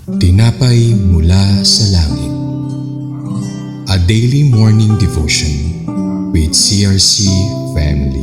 Tinapay mula sa langit. A daily morning devotion with CRC family.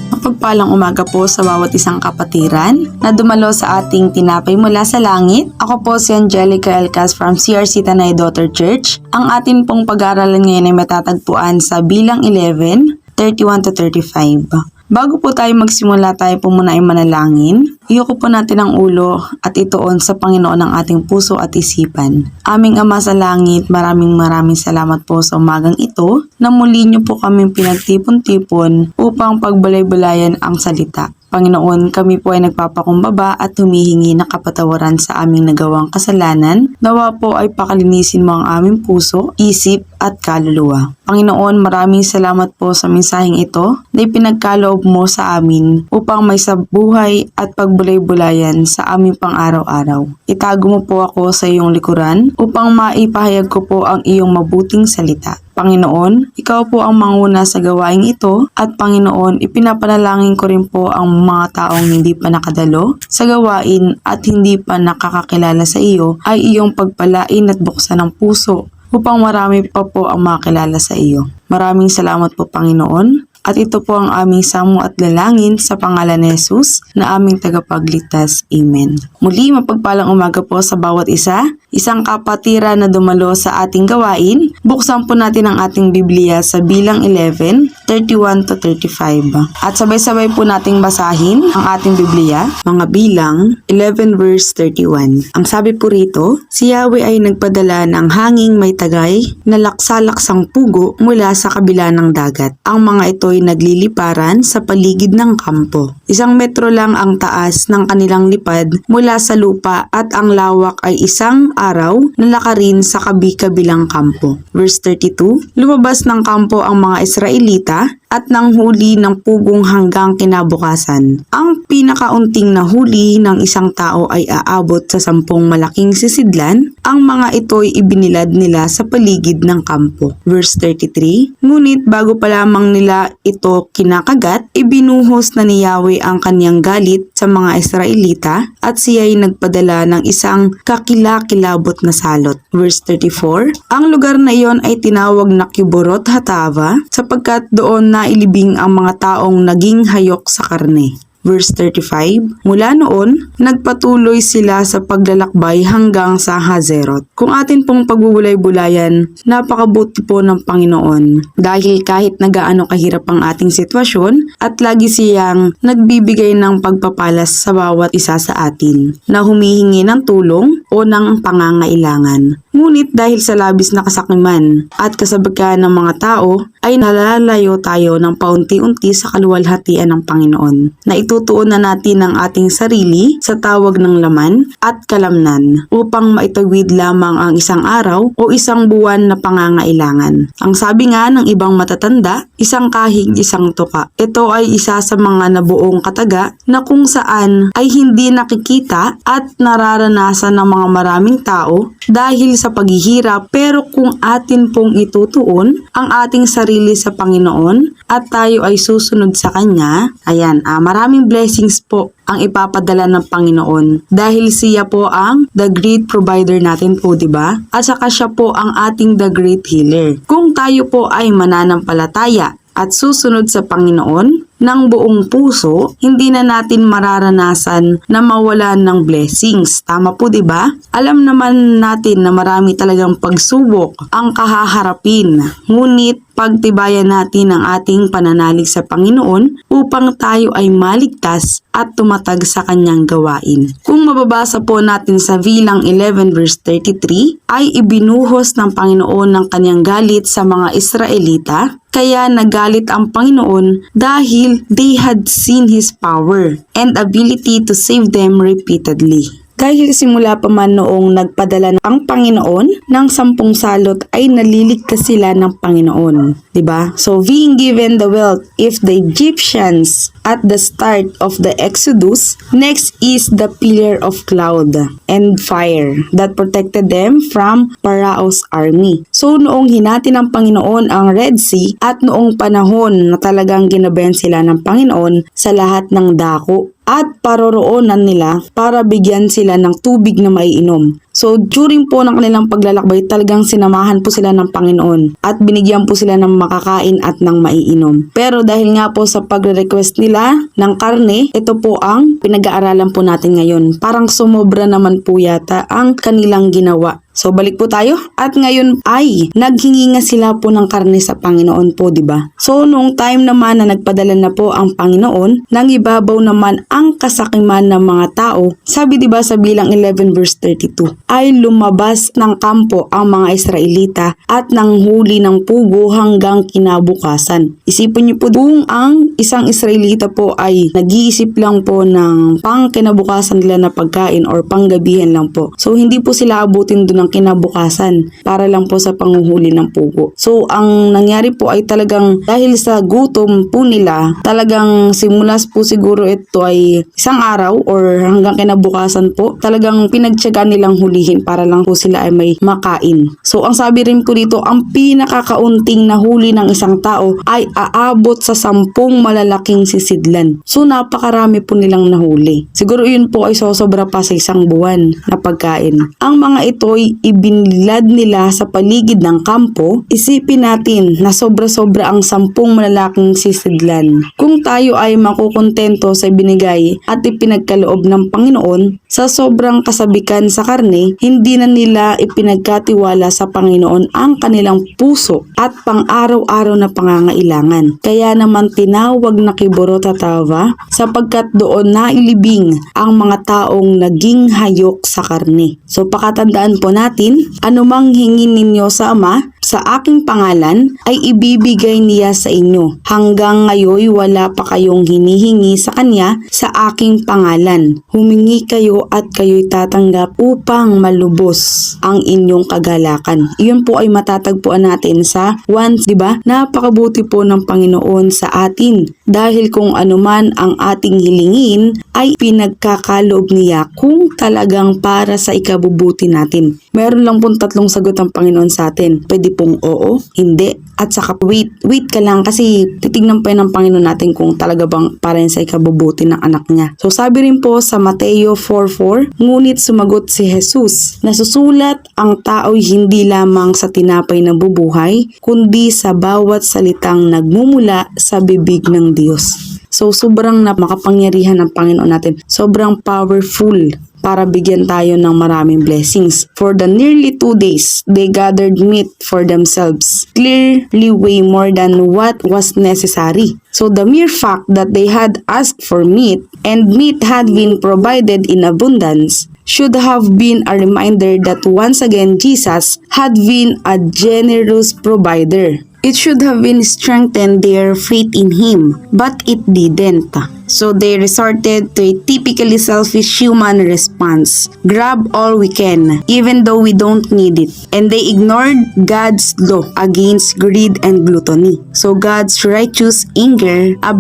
Mapagpalang umaga po sa bawat isang kapatiran na dumalo sa ating tinapay mula sa langit. Ako po si Angelica Elcas from CRC Tanay Daughter Church. Ang atin pong pag-aaralan ngayon ay matatagpuan sa bilang 11, 31 to 35. Bago po tayo magsimula, tayo po muna ay manalangin. Iyuko po natin ang ulo at ituon sa Panginoon ang ating puso at isipan. Aming Ama sa Langit, maraming salamat po sa umagang ito na muli niyo po kaming pinagtipon-tipon upang pagbalay-balayan ang salita. Panginoon, kami po ay nagpapakumbaba at humihingi ng kapatawaran sa aming nagawang kasalanan. Nawa po ay pakalinisin mo ang aming puso, isip at kaluluwa. Panginoon, maraming salamat po sa mensaheng ito na ipinagkaloob mo sa amin upang may sabuhay at pagbulay-bulayan sa aming pang-araw-araw. Itago mo po ako sa iyong likuran upang maipahayag ko po ang iyong mabuting salita. Panginoon, ikaw po ang manguna sa gawaing ito at Panginoon, ipinapanalangin ko rin po ang mga taong hindi pa nakadalo sa gawain at hindi pa nakakakilala sa iyo ay iyong pagpalain at buksan ng puso upang marami pa po ang makilala sa iyo. Maraming salamat po Panginoon. At ito po ang aming samo at lalangin sa pangalan ni Jesus na aming tagapagligtas. Amen. Muli, mapagpalang umaga po sa bawat isa. Isang kapatiran na dumalo sa ating gawain. Buksan po natin ang ating Biblia sa bilang 11, 31 to 35. At sabay-sabay po nating basahin ang ating Biblia, mga bilang 11 verse 31. Ang sabi po rito, si Yahweh ay nagpadala ng hanging may tagay na laksalaksang pugo mula sa kabila ng dagat. Ang mga ito ay nagliliparan sa paligid ng kampo. 1 metro lang ang taas ng kanilang lipad mula sa lupa at ang lawak ay 1 araw na lakarin sa kabi-kabilang kampo. Verse 32, lumabas ng kampo ang mga Israelita at nanghuli ng pugong hanggang kinabukasan. Ang pinakaunting nahuli ng isang tao ay aabot sa 10 malaking sisidlan. Ang mga ito'y ibinilad nila sa paligid ng kampo. Verse 33, ngunit bago pa lamang nila ito kinakagat, ibinuhos na ni Yahweh ang kanyang galit sa mga Israelita at siya'y nagpadala ng isang kakilakilabot na salot. Verse 34, ang lugar na iyon ay tinawag na Kiborot Hatava sapagkat doon nailibing ang mga taong naging hayok sa karne. Verse 35, mula noon, nagpatuloy sila sa paglalakbay hanggang sa Hazerot. Kung atin pong pagbubulay-bulayan, napakabuti po ng Panginoon. Dahil kahit nagaano kahirap ang ating sitwasyon, at lagi siyang nagbibigay ng pagpapalas sa bawat isa sa atin, na humihingi ng tulong o ng pangangailangan. Ngunit dahil sa labis na kasakiman at kasabagyan ng mga tao, ay nalalayo tayo ng paunti-unti sa kaluwalhatian ng Panginoon, na itutuon na natin ang ating sarili sa tawag ng laman at kalamnan upang maitawid lamang ang isang araw o isang buwan na pangangailangan. Ang sabi nga ng ibang matatanda, isang kahig, isang tuka. Ito ay isa sa mga nabuong kataga na kung saan ay hindi nakikita at nararanasan ng mga maraming tao dahil sa paghihirap, pero kung atin pong itutuon ang ating sarili sa Panginoon at tayo ay susunod sa Kanya, ayan, maraming blessings po ang ipapadala ng Panginoon dahil siya po ang the great provider natin po, diba? At saka siya po ang ating the great healer. Kung tayo po ay mananampalataya at susunod sa Panginoon ng buong puso, hindi na natin mararanasan na mawalan ng blessings. Tama po, diba? Alam naman natin na marami talagang pagsubok ang kahaharapin. Ngunit pagtibayan natin ang ating pananalig sa Panginoon upang tayo ay maligtas at tumatag sa kanyang gawain. Kung mababasa po natin sa bilang 11 verse 33, ay ibinuhos ng Panginoon ng kanyang galit sa mga Israelita, kaya nagalit ang Panginoon dahil they had seen His power and ability to save them repeatedly. Dahil simula pa man noong nagpadala ang Panginoon ng 10 salot ay naliligtas sila ng Panginoon. Diba? So being given the wealth if the Egyptians at the start of the Exodus, next is the pillar of cloud and fire that protected them from Pharaoh's army. So noong hinati ng Panginoon ang Red Sea at noong panahon na talagang ginabayan sila ng Panginoon sa lahat ng dako at paroroonan nila para bigyan sila ng tubig na maiinom. So during po ng kanilang paglalakbay, talagang sinamahan po sila ng Panginoon at binigyan po sila ng makakain at ng maiinom. Pero dahil nga po sa pagre-request nila ng karne, ito po ang pinag-aaralan po natin ngayon. Parang sumobra naman po yata ang kanilang ginawa. So balik po tayo at ngayon ay naghingi nga sila po ng karne sa Panginoon po, di ba? So noong time naman na nagpadala na po ang Panginoon, nang ibabaw naman ang kasakiman ng mga tao, sabi di ba sa Bilang 11 verse 32, ay lumabas ng kampo ang mga Israelita at nanghuli ng pugo hanggang kinabukasan. Isipin niyo po kung ang isang Israelita po ay nag-iisip lang po ng pang kinabukasan nila na pagkain or panggabihan lang po. So hindi po sila abutin doon ng kinabukasan para lang po sa panghuhuli ng pugo. So ang nangyari po ay talagang dahil sa gutom po nila, talagang simulas po siguro ito ay isang araw or hanggang kinabukasan po, talagang pinagtiyagaan nilang hulihin para lang po sila ay may makain. So ang sabi rin po dito, ang pinakakaunting nahuli ng isang tao ay aabot sa 10 malalaking sisidlan. So napakarami po nilang nahuli. Siguro yun po ay sosobra pa sa isang buwan na pagkain. Ang mga ito ay ibinilad nila sa paligid ng kampo. Isipin natin na sobra-sobra ang 10 malalaking sisidlan. Kung tayo ay makukontento sa binigay at ipinagkaloob ng Panginoon, sa sobrang kasabikan sa karne, hindi na nila ipinagkatiwala sa Panginoon ang kanilang puso at pang-araw-araw na pangangailangan. Kaya naman tinawag na Kiborotatawa sapagkat doon nailibing ang mga taong naging hayok sa karne. So pakatandaan po natin, anumang hingin ninyo sa Ama sa aking pangalan ay ibibigay niya sa inyo. Hanggang ngayon wala pa kayong hinihingi sa Kanya sa aking pangalan. Humingi kayo at kayo'y tatanggap upang malubos ang inyong kagalakan. Iyon po ay matatagpuan natin sa 1, di ba? Napakabuti po ng Panginoon sa atin. Dahil kung anuman ang ating hilingin ay pinagkakaloob niya kung talagang para sa ikabubuti natin. Meron lang pong 3 sagot ang Panginoon sa atin. Pwede pong oo, hindi, at saka wait ka lang kasi titignan pa ng Panginoon natin kung talaga bang para sa ikabubuti ng anak niya. So sabi rin po sa Mateo 4:4, ngunit sumagot si Jesus, nasusulat ang tao'y hindi lamang sa tinapay na bubuhay, kundi sa bawat salitang nagmumula sa bibig ng Diyos. So sobrang makapangyarihan ng Panginoon natin. Sobrang powerful para bigyan tayo ng maraming blessings. For the nearly 2 days, they gathered meat for themselves, clearly way more than what was necessary. So the mere fact that they had asked for meat and meat had been provided in abundance should have been a reminder that once again Jesus had been a generous provider. It should have been strengthened their faith in Him, but it didn't. So they resorted to a typically selfish human response. Grab all we can, even though we don't need it. And they ignored God's law against greed and gluttony. So God's righteous anger, a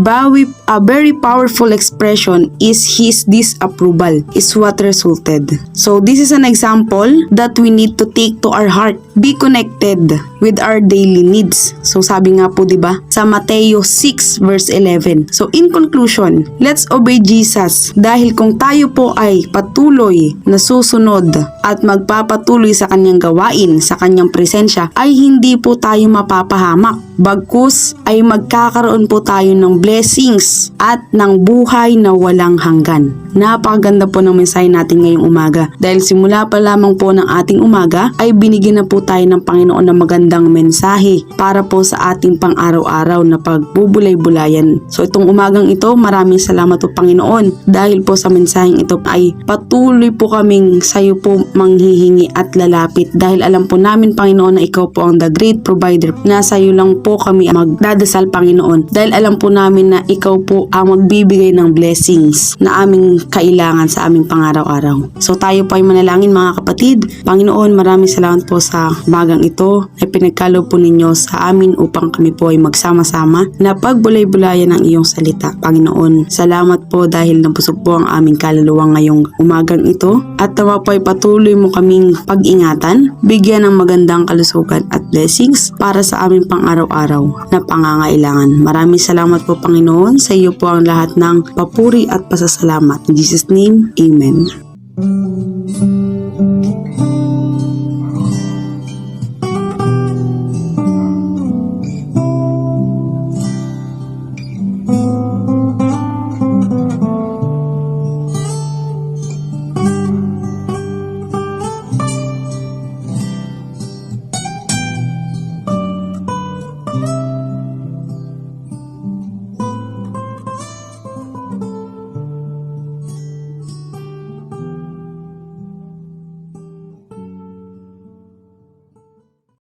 very powerful expression is His disapproval, is what resulted. So this is an example that we need to take to our heart. Be connected with our daily needs. So sabi nga po, diba, sa Mateo 6 verse 11. So in conclusion, let's obey Jesus dahil kung tayo po ay patuloy na susunod at magpapatuloy sa kanyang gawain, sa kanyang presensya, ay hindi po tayo mapapahamak. Bagkus ay magkakaroon po tayo ng blessings at ng buhay na walang hanggan. Napakaganda po ng mensahe natin ngayong umaga dahil simula pa lamang po ng ating umaga ay binigyan na po tayo ng Panginoon ng magandang mensahe para po sa ating pang-araw-araw na pagbubulay-bulayan. So itong umagang ito, maraming salamat po Panginoon dahil po sa mensaheng ito ay patuloy patuloy po kaming sa iyo po manghihingi at lalapit dahil alam po namin, Panginoon, na ikaw po ang the great provider. Nasa iyo lang po kami magdadasal, Panginoon, dahil alam po namin na ikaw po ang magbibigay ng blessings na aming kailangan sa aming pangaraw-araw. So tayo po ay manalangin, mga kapatid. Panginoon, maraming salamat po sa bagang ito na pinagkaloob po ninyo sa amin upang kami po ay magsama-sama na pagbulay-bulayan ng iyong salita. Panginoon, salamat po dahil nabusog po ang aming kaluluwa ngayong umagang ito at nawa po ay patuloy mo kaming pag-ingatan, bigyan ng magandang kalusugan at blessings para sa aming pang-araw-araw na pangangailangan. Maraming salamat po, Panginoon. Sa iyo po ang lahat ng papuri at pasasalamat. In Jesus' name, Amen.